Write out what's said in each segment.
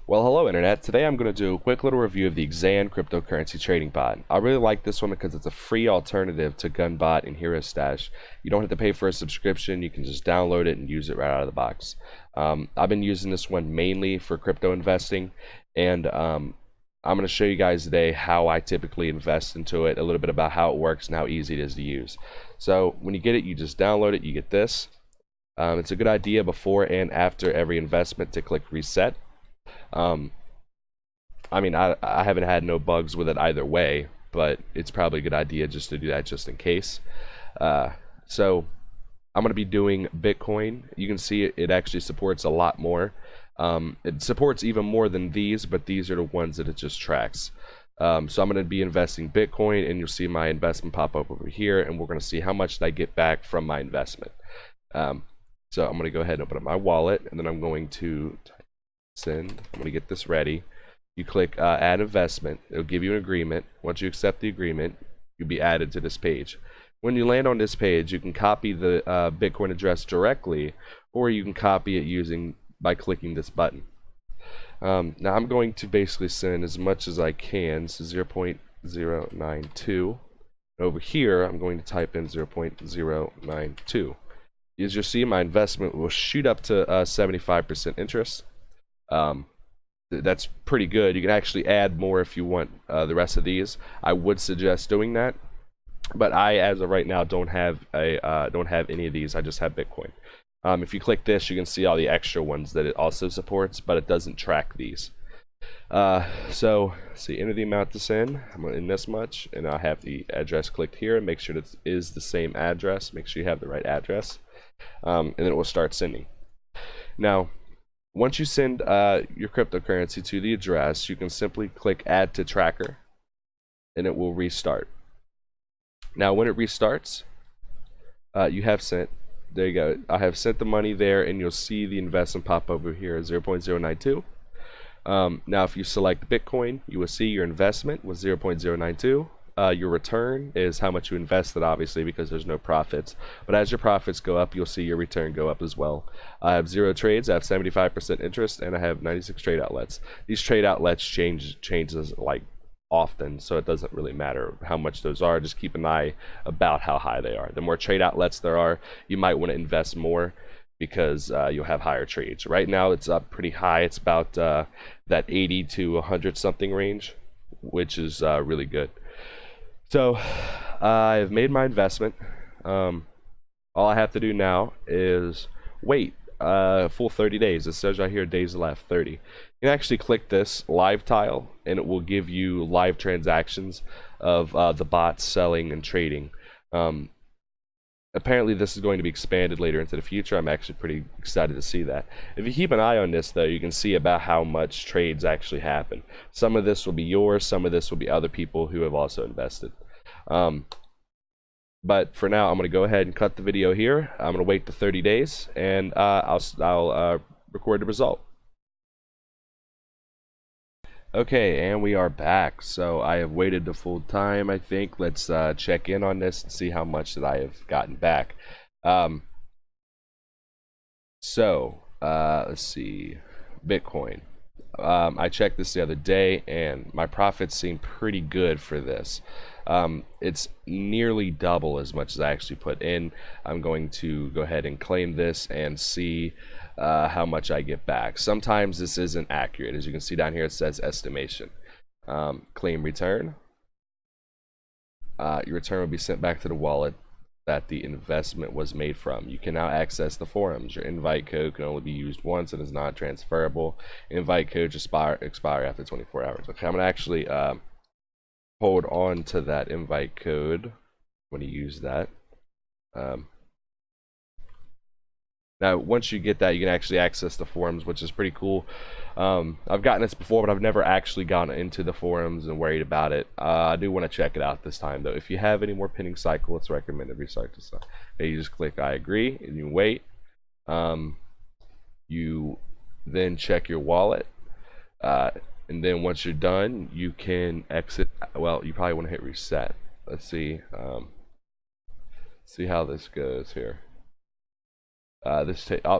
Well, hello Internet. Today I'm going to do a quick little review of the Exan cryptocurrency trading bot. I really like this one because it's a free alternative to Gunbot and Hero Stash. You don't have to pay for a subscription. You can just download it and use it right out of the box. I've been using this one mainly for crypto investing, and I'm going to show you guys today how I typically invest into it, a little bit about how it works and how easy it is to use. So when you get it, you just download it, you get this. It's a good idea before and after every investment to click reset. I mean, I haven't had no bugs with it either way, but it's probably a good idea just to do that just in case. So I'm going to be doing Bitcoin. You can see it actually supports a lot more. It supports even more than these, but these are the ones that it just tracks. So I'm going to be investing Bitcoin, and you'll see my investment pop up over here, and we're going to see how much I get back from my investment. So I'm going to go ahead and open up my wallet, and then I'm going to send. I'm going to get this ready. You click add investment. It'll give you an agreement. Once you accept the agreement, you'll be added to this page. When you land on this page, you can copy the Bitcoin address directly, or you can copy it by clicking this button. Now I'm going to basically send as much as I can, so 0.092. Over here, I'm going to type in 0.092. As you'll see, my investment will shoot up to 75% interest. That's pretty good. You can actually add more if you want the rest of these. I would suggest doing that, but I, as of right now, don't have any of these. I just have Bitcoin. If you click this, you can see all the extra ones that it also supports, but it doesn't track these. So see, enter the amount to send. I'm going to in this much, and I have the address clicked here. Make sure that it is the same address. Make sure you have the right address, and then it will start sending. Now, once you send your cryptocurrency to the address, you can simply click add to tracker, and it will restart. Now when it restarts, you have sent, there you go, I have sent the money there, and you'll see the investment pop over here at 0.092. Now if you select Bitcoin, you will see your investment was 0.092. Your return is how much you invested, obviously, because there's no profits. But as your profits go up, you'll see your return go up as well. I have 0 trades, I have 75% interest, and I have 96 trade outlets. These trade outlets changes like often, so it doesn't really matter how much those are. Just keep an eye about how high they are. The more trade outlets there are, you might want to invest more because you'll have higher trades. Right now, it's up pretty high. It's about that 80 to 100 something range, which is really good. So I've made my investment. All I have to do now is wait full 30 days. It says right here days left, 30. You can actually click this live tile, and it will give you live transactions of the bots selling and trading. Apparently this is going to be expanded later into the future. I'm actually pretty excited to see that. If you keep an eye on this, though, you can see about how much trades actually happen. Some of this will be yours, some of this will be other people who have also invested. But for now, I'm going to go ahead and cut the video here. I'm going to wait the 30 days, and I'll record the result. Okay, and we are back. So I have waited the full time, I think. Let's check in on this and see how much that I have gotten back. Let's see. Bitcoin. I checked this the other day, and my profits seem pretty good for this. It's nearly double as much as I actually put in. I'm going to go ahead and claim this and see how much I get back. Sometimes this isn't accurate. As you can see down here, it says estimation. Claim return. Your return will be sent back to the wallet that the investment was made from. You can now access the forums. Your invite code can only be used once and is not transferable. Invite codes expire after 24 hours. Okay, I'm going to actually hold on to that invite code when you use that. Now, once you get that, you can actually access the forums, which is pretty cool. I've gotten this before, but I've never actually gone into the forums and worried about it. I do want to check it out this time, though. If you have any more pinning cycle, it's recommended restart this time. Okay, you just click I agree, and you wait. You then check your wallet. And then once you're done, you can exit. Well, you probably want to hit reset. Let's see. See how this goes here. Oh,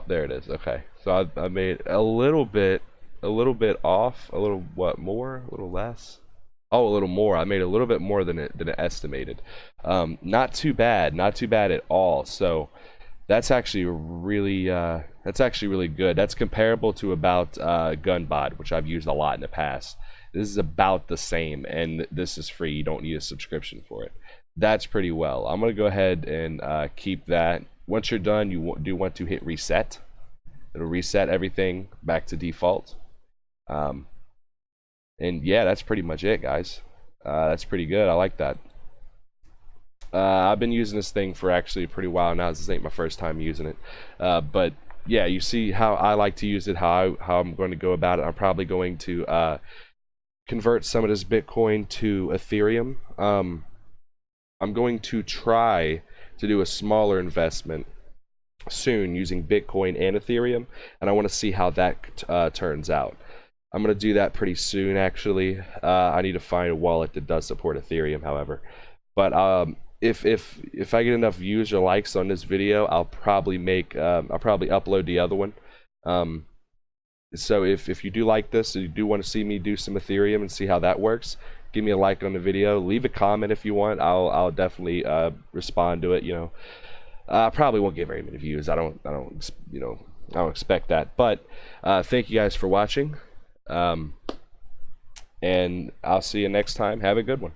there it is. Okay, so I made a little bit bit off, a little what more, a little less. Oh, a little more. I made a little bit more than it estimated. Not too bad, not too bad at all. So that's actually really good. That's comparable to about Gunbot, which I've used a lot in the past. This is about the same, and this is free. You don't need a subscription for it. That's pretty well. I'm gonna go ahead and keep that. Once you're done, you do want to hit reset. It'll reset everything back to default. And yeah, that's pretty much it, guys. That's pretty good. I like that. I've been using this thing for actually a pretty while now. This ain't my first time using it. But yeah, you see how I like to use it, how I'm going to go about it. I'm probably going to convert some of this Bitcoin to Ethereum. I'm going to try to do a smaller investment soon using Bitcoin and Ethereum, and I want to see how that turns out. I'm going to do that pretty soon, actually. I need to find a wallet that does support Ethereum, however. But if I get enough views or likes on this video, I'll probably upload the other one. So if you do like this, and you do want to see me do some Ethereum and see how that works, give me a like on the video. Leave a comment if you want. I'll definitely respond to it. You know, I probably won't get very many views. I don't expect that. But thank you guys for watching. And I'll see you next time. Have a good one.